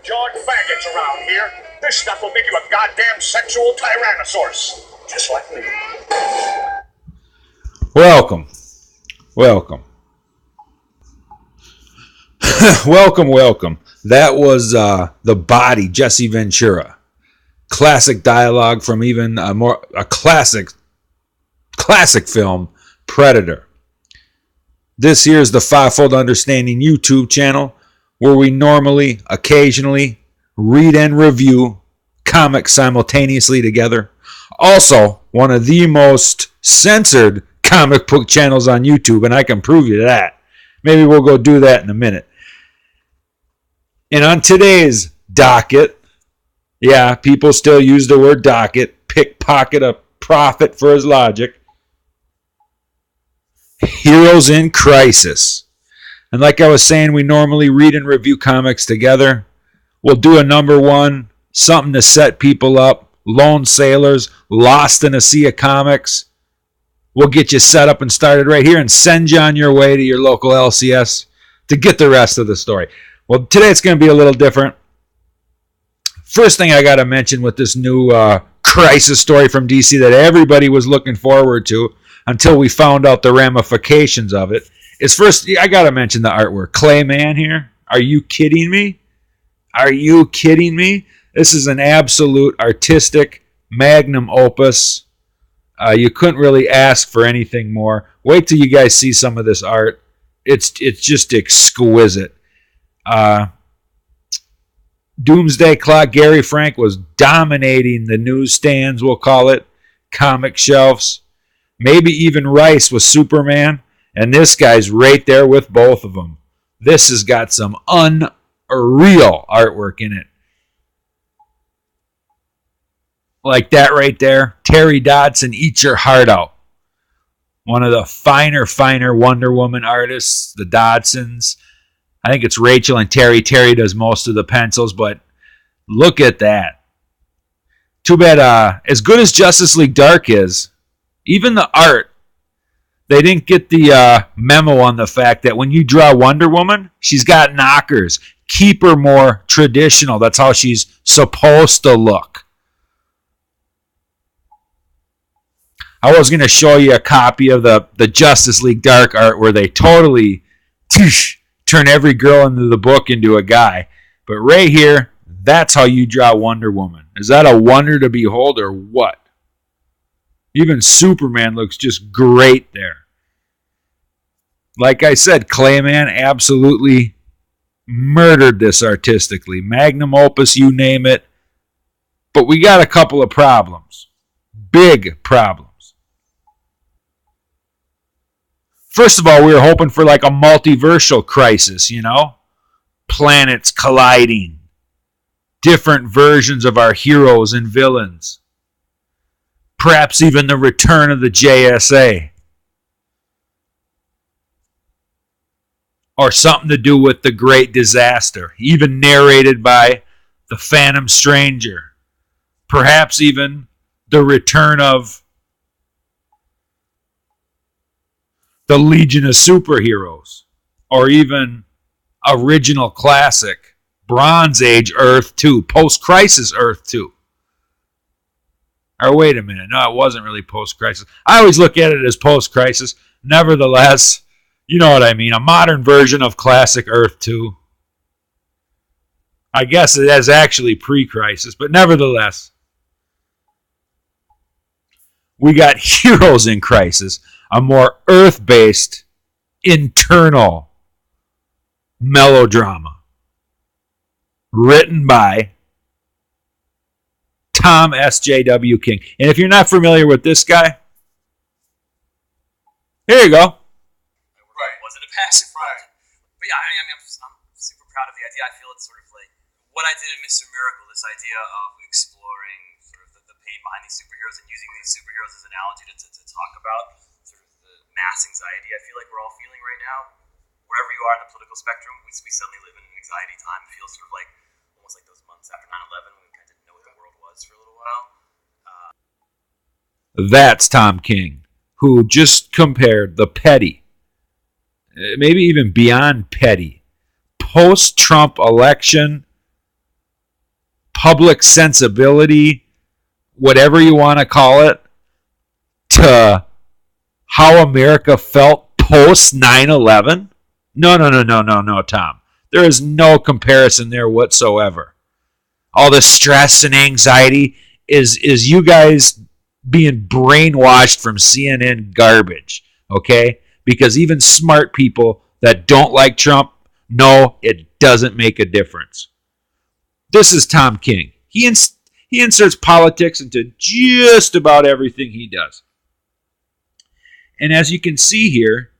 jawed faggots around here. This stuff will make you a goddamn sexual tyrannosaurus. Just like me. Welcome. Welcome. That was The Body, Jesse Ventura. Classic dialogue from even a classic film, Predator. This here is the Fivefold Understanding YouTube channel, where we normally, occasionally, read and review comics simultaneously together. Also, one of the most censored comic book channels on YouTube, and I can prove you that. Maybe we'll go do that in a minute. And on today's docket, yeah, people still use the word docket, pickpocket a prophet for his logic. Heroes in Crisis. And like I was saying, we normally read and review comics together. We'll do a number one, something to set people up. Lone Sailors, Lost in a Sea of Comics. We'll get you set up and started right here and send you on your way to your local LCS to get the rest of the story. Well, today it's going to be a little different. First thing I got to mention with this new crisis story from DC that everybody was looking forward to until we found out the ramifications of it is first, I got to mention the artwork. Clay Mann here. Are you kidding me? This is an absolute artistic magnum opus. You couldn't really ask for anything more. Wait till you guys see some of this art. It's just exquisite. Doomsday Clock, Gary Frank was dominating the newsstands, we'll call it, comic shelves. Maybe even Rice with Superman. And this guy's right there with both of them. This has got some unreal artwork in it. Like that right there. Terry Dodson, Eat Your Heart Out. One of the finer Wonder Woman artists, the Dodsons. I think it's Rachel and Terry. Terry does most of the pencils, but look at that. Too bad, as good as Justice League Dark is, even the art, they didn't get the memo on the fact that when you draw Wonder Woman, she's got knockers. Keep her more traditional. That's how she's supposed to look. I was going to show you a copy of the Justice League Dark art where they totally turn every girl into the book into a guy. But right here, that's how you draw Wonder Woman. Is that a wonder to behold or what? Even Superman looks just great there. Like I said, Clay Mann absolutely murdered this artistically. Magnum opus, you name it. But we got a couple of problems. Big problems. First of all, we were hoping for like a multiversal crisis, you know? Planets colliding. Different versions of our heroes and villains. Perhaps even the return of the JSA. Or something to do with the Great Disaster. Even narrated by the Phantom Stranger. Perhaps even the return of the Legion of Superheroes. Or even original classic Bronze Age Earth 2. Post-Crisis Earth 2. Or wait a minute. No, it wasn't really post-crisis. I always look at it as post-crisis. Nevertheless, you know what I mean. A modern version of classic Earth 2. I guess it is actually pre-crisis. But nevertheless, we got Heroes in Crisis. A more Earth-based, internal melodrama. Written by Tom SJW King. And if you're not familiar with this guy, here you go. Right. Wasn't a passive project. But yeah, I'm super proud of the idea. I feel it's sort of like what I did in Mr. Miracle, this idea of exploring sort of the pain behind these superheroes and using these superheroes as an analogy to talk about sort of the mass anxiety I feel like we're all feeling right now. Wherever you are in the political spectrum, we suddenly live in an anxiety time. It feels sort of like almost like those months after 9/11 when we kind of didn't know what the world was for a little while. That's Tom King, who just compared the petty, maybe even beyond petty, post-Trump election public sensibility, whatever you want to call it, to how America felt post 9/11? No, Tom. There is no comparison there whatsoever. All the stress and anxiety is you guys being brainwashed from CNN garbage, okay? Because even smart people that don't like Trump know it doesn't make a difference. This is Tom King. He inserts politics into just about everything he does. And as you can see here,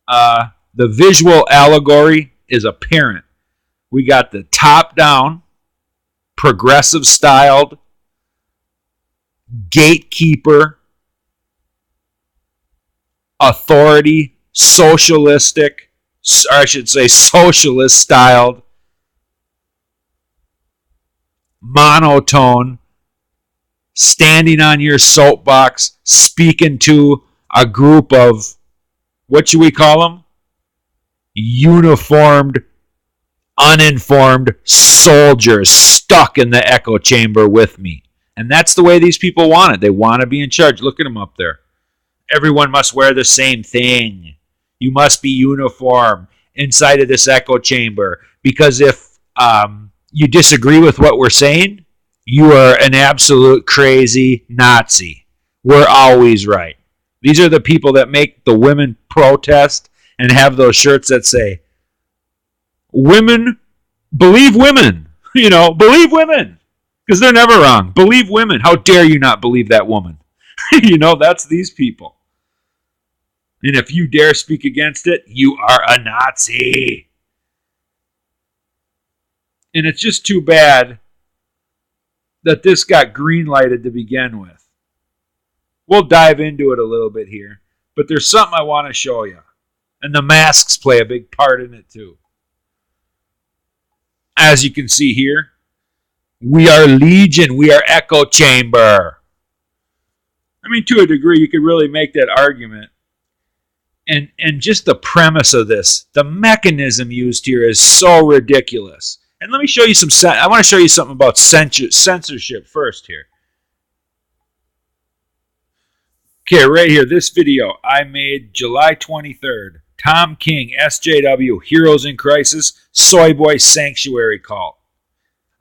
the visual allegory is apparent. We got the top-down, progressive-styled, gatekeeper, authority, socialistic, or I should say socialist-styled, monotone, standing on your soapbox, speaking to a group of, what should we call them? Uniformed, uninformed soldiers stuck in the echo chamber with me. And that's the way these people want it. They want to be in charge. Look at them up there. Everyone must wear the same thing. You must be uniform inside of this echo chamber. Because if you disagree with what we're saying, you are an absolute crazy Nazi. We're always right. These are the people that make the women protest and have those shirts that say, women, believe women. Believe women. Because they're never wrong. Believe women. How dare you not believe that woman? That's these people. And if you dare speak against it, you are a Nazi. And it's just too bad that this got green-lighted to begin with. We'll dive into it a little bit here. But there's something I want to show you. And the masks play a big part in it too. As you can see here, we are Legion. We are Echo Chamber. I mean, to a degree, you could really make that argument. And just the premise of this, the mechanism used here is so ridiculous. And let me show you I want to show you something about censorship first here. Okay, right here, this video I made July 23rd. Tom King SJW, Heroes in Crisis, Soy Boy Sanctuary Cult.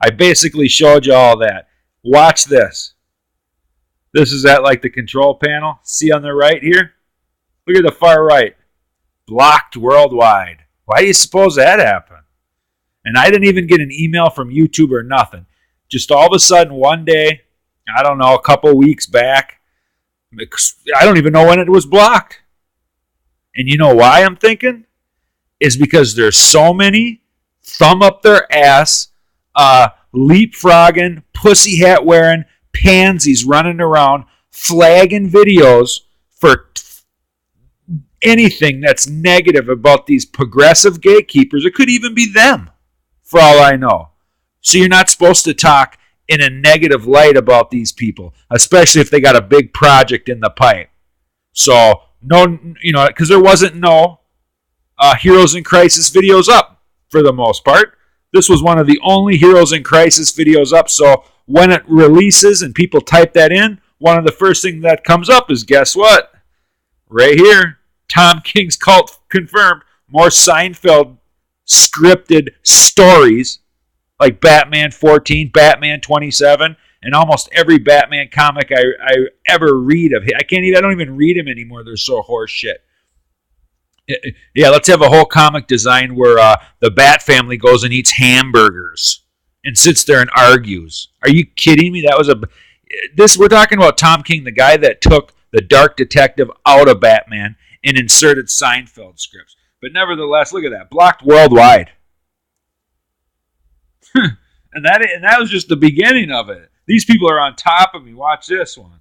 I basically showed you all that. Watch this. This is at like the control panel. See on the right here? Look at the far right. Blocked worldwide. Why do you suppose that happened? And I didn't even get an email from YouTube or nothing. Just all of a sudden one day, I don't know, a couple weeks back, I don't even know when it was blocked. And you know why I'm thinking? Is because there's so many thumb up their ass, leapfrogging, pussy hat wearing, pansies running around, flagging videos for anything that's negative about these progressive gatekeepers. It could even be them, for all I know. So you're not supposed to talk in a negative light about these people, especially if they got a big project in the pipe. So, no, because there wasn't no Heroes in Crisis videos up for the most part. This was one of the only Heroes in Crisis videos up. So when it releases and people type that in, one of the first things that comes up is, guess what? Right here, Tom King's cult confirmed. More Seinfeld scripted stories like Batman 14, Batman 27, and almost every Batman comic I ever read of him. I don't even read him anymore. They're so horse shit. Yeah, let's have a whole comic design where the Bat family goes and eats hamburgers and sits there and argues. Are you kidding me? We're talking about Tom King, the guy that took the Dark Detective out of Batman and inserted Seinfeld scripts. But nevertheless, look at that. Blocked worldwide. and that was just the beginning of it. These people are on top of me. Watch this one.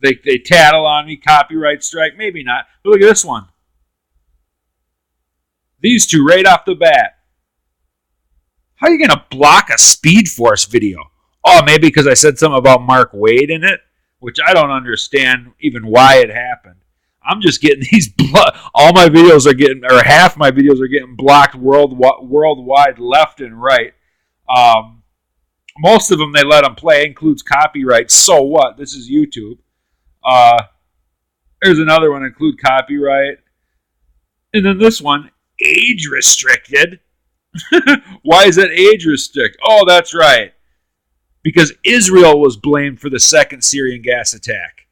They tattle on me, copyright strike, maybe not. But look at this one. These two right off the bat. How are you going to block a Speed Force video? Oh, maybe because I said something about Mark Wade in it, which I don't understand even why it happened. I'm just getting these. All my videos are getting, or half my videos are getting blocked worldwide, left and right. Most of them they let them play. It includes copyright. So what? This is YouTube. There's another one include copyright, and then this one age restricted. Why is that age restricted? Oh, that's right. Because Israel was blamed for the second Syrian gas attack.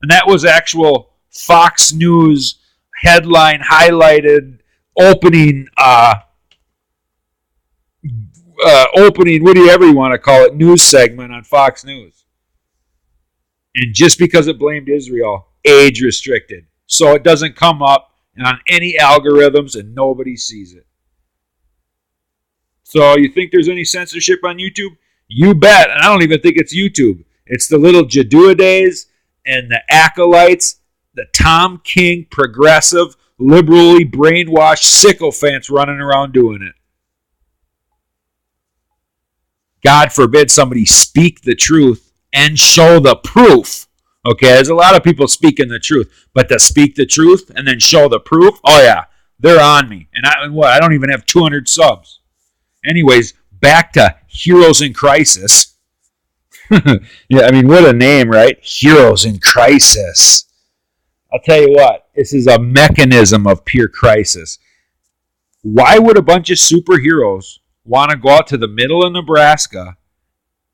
And that was actual Fox News headline highlighted opening, whatever you want to call it, news segment on Fox News. And just because it blamed Israel, age restricted. So it doesn't come up on any algorithms and nobody sees it. So you think there's any censorship on YouTube? You bet. And I don't even think it's YouTube. It's the little Jadua-days and the acolytes, the Tom King progressive, liberally brainwashed sycophants running around doing it. God forbid somebody speak the truth and show the proof. Okay, there's a lot of people speaking the truth, but to speak the truth and then show the proof, oh yeah, they're on me. And I don't even have 200 subs. Anyways, back to Heroes in Crisis. Yeah, I mean, what a name, right? Heroes in Crisis. I'll tell you what, this is a mechanism of pure crisis. Why would a bunch of superheroes want to go out to the middle of Nebraska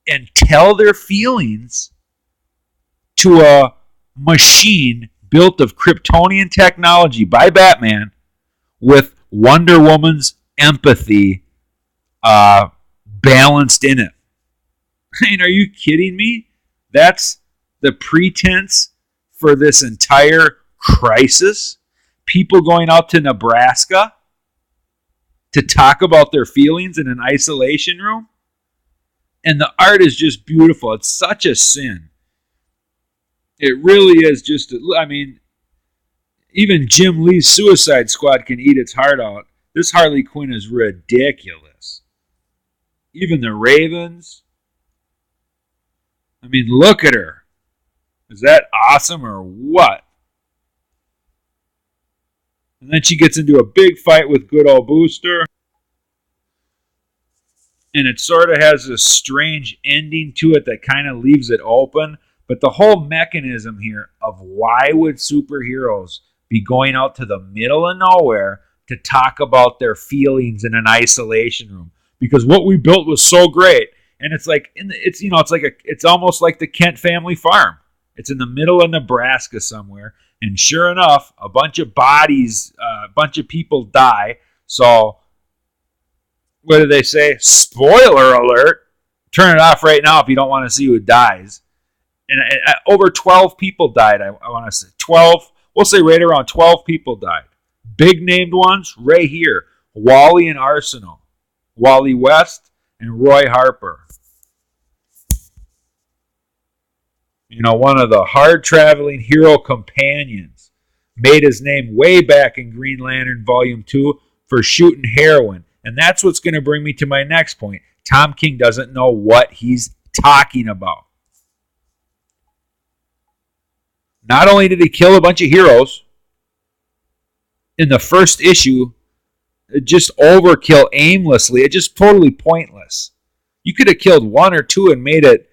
and tell their feelings to a machine built of Kryptonian technology by Batman with Wonder Woman's empathy balanced in it? I mean, are you kidding me? That's the pretense for this entire crisis? People going out to Nebraska to talk about their feelings in an isolation room? And the art is just beautiful. It's such a sin. It really is just, I mean, even Jim Lee's Suicide Squad can eat its heart out. This Harley Quinn is ridiculous. Even the Ravens. I mean, look at her. Is that awesome or what? And then she gets into a big fight with good old Booster. And it sort of has a strange ending to it that kind of leaves it open. But the whole mechanism here of why would superheroes be going out to the middle of nowhere to talk about their feelings in an isolation room? Because what we built was so great. And it's like, it's almost like the Kent family farm. It's in the middle of Nebraska somewhere. And sure enough, a bunch of bodies, a bunch of people die. So, what do they say? Spoiler alert. Turn it off right now if you don't want to see who dies. And over 12 people died, I want to say. 12, we'll say right around 12 people died. Big named ones, right here. Wally and Arsenal. Wally West and Roy Harper. You know, one of the hard-traveling hero companions. Made his name way back in Green Lantern Volume 2 for shooting heroin. And that's what's going to bring me to my next point. Tom King doesn't know what he's talking about. Not only did he kill a bunch of heroes, in the first issue, it just overkill aimlessly. It's just totally pointless. You could have killed one or two and made it,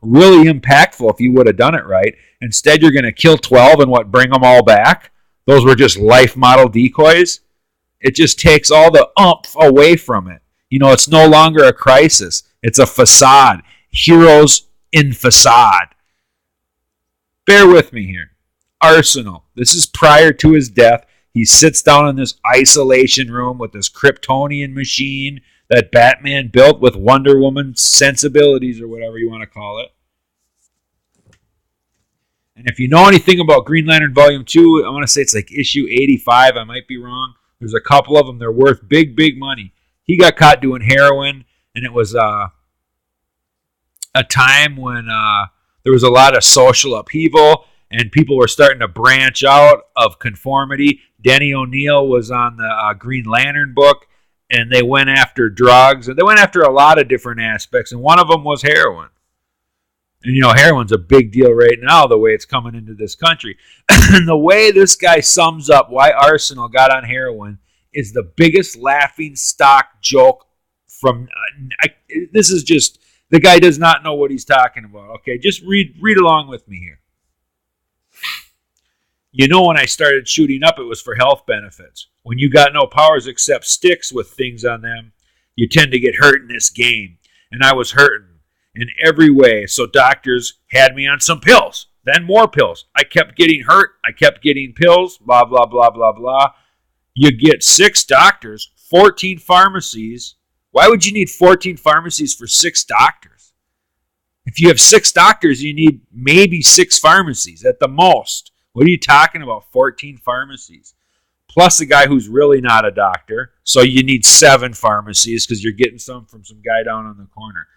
really impactful if you would have done it right. Instead, you're going to kill 12 and bring them all back? Those were just life model decoys. It just takes all the oomph away from it. It's no longer a crisis. It's a facade. Heroes in facade. Bear with me here. Arsenal. This is prior to his death. He sits down in this isolation room with this Kryptonian machine that Batman built with Wonder Woman's sensibilities, or whatever you want to call it. And if you know anything about Green Lantern Volume 2, I want to say it's like issue 85. I might be wrong. There's a couple of them. They're worth big, big money. He got caught doing heroin, and it was a time when there was a lot of social upheaval, and people were starting to branch out of conformity. Denny O'Neil was on the Green Lantern book, and they went after drugs, and they went after a lot of different aspects, and one of them was heroin. And, heroin's a big deal right now, the way it's coming into this country. And the way this guy sums up why Arsenal got on heroin is the biggest laughing stock joke from... this is just... The guy does not know what he's talking about. Okay, just read along with me here. When I started shooting up, it was for health benefits. When you got no powers except sticks with things on them, you tend to get hurt in this game. And I was hurting in every way, so doctors had me on some pills, then more pills. I kept getting hurt. I kept getting pills, blah, blah, blah, blah, blah. You get 6 doctors, 14 pharmacies. Why would you need 14 pharmacies for 6 doctors? If you have 6 doctors, you need maybe 6 pharmacies at the most. What are you talking about, 14 pharmacies? Plus a guy who's really not a doctor, so you need 7 pharmacies because you're getting some from some guy down on the corner.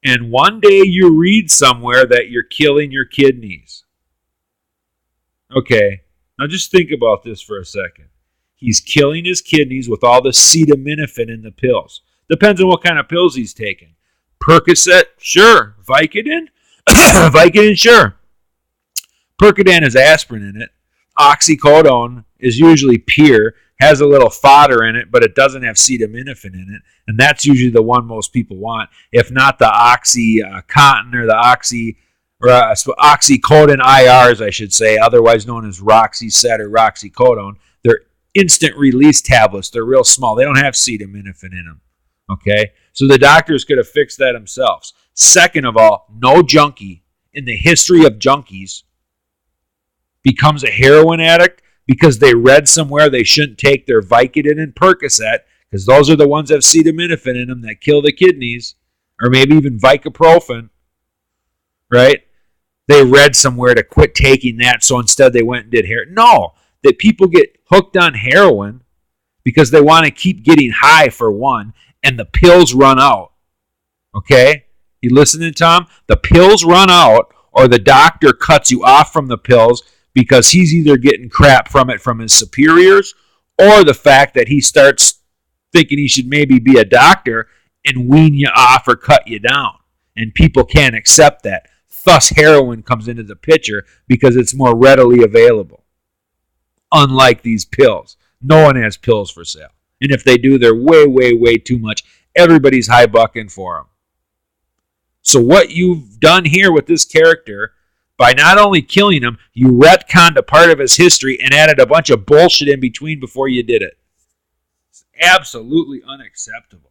And one day you read somewhere that you're killing your kidneys. Okay, now just think about this for a second. He's killing his kidneys with all the acetaminophen in the pills. Depends on what kind of pills he's taking. Percocet, sure. Vicodin? Vicodin, sure. Percodan has aspirin in it. Oxycodone is usually pure, has a little fodder in it, but it doesn't have acetaminophen in it. And that's usually the one most people want, if not the Oxycontin or the Oxycodone IRs, I should say, otherwise known as Roxyset or Roxycodone. They're instant release tablets. They're real small. They don't have acetaminophen in them. Okay? So the doctors could have fixed that themselves. Second of all, no junkie in the history of junkies becomes a heroin addict because they read somewhere they shouldn't take their Vicodin and Percocet because those are the ones that have acetaminophen in them that kill the kidneys, or maybe even Vicoprofen, right? They read somewhere to quit taking that, so instead they went and did heroin. No, that people get hooked on heroin because they want to keep getting high for one, and the pills run out. Okay? You listening, Tom? The pills run out, or the doctor cuts you off from the pills because he's either getting crap from it from his superiors, or the fact that he starts thinking he should maybe be a doctor and wean you off or cut you down. And people can't accept that. Thus, heroin comes into the picture because it's more readily available. Unlike these pills. No one has pills for sale. And if they do, they're way, way, way too much. Everybody's high bucking for them. So what you've done here with this character, by not only killing him, you retconned a part of his history and added a bunch of bullshit in between before you did it. It's absolutely unacceptable.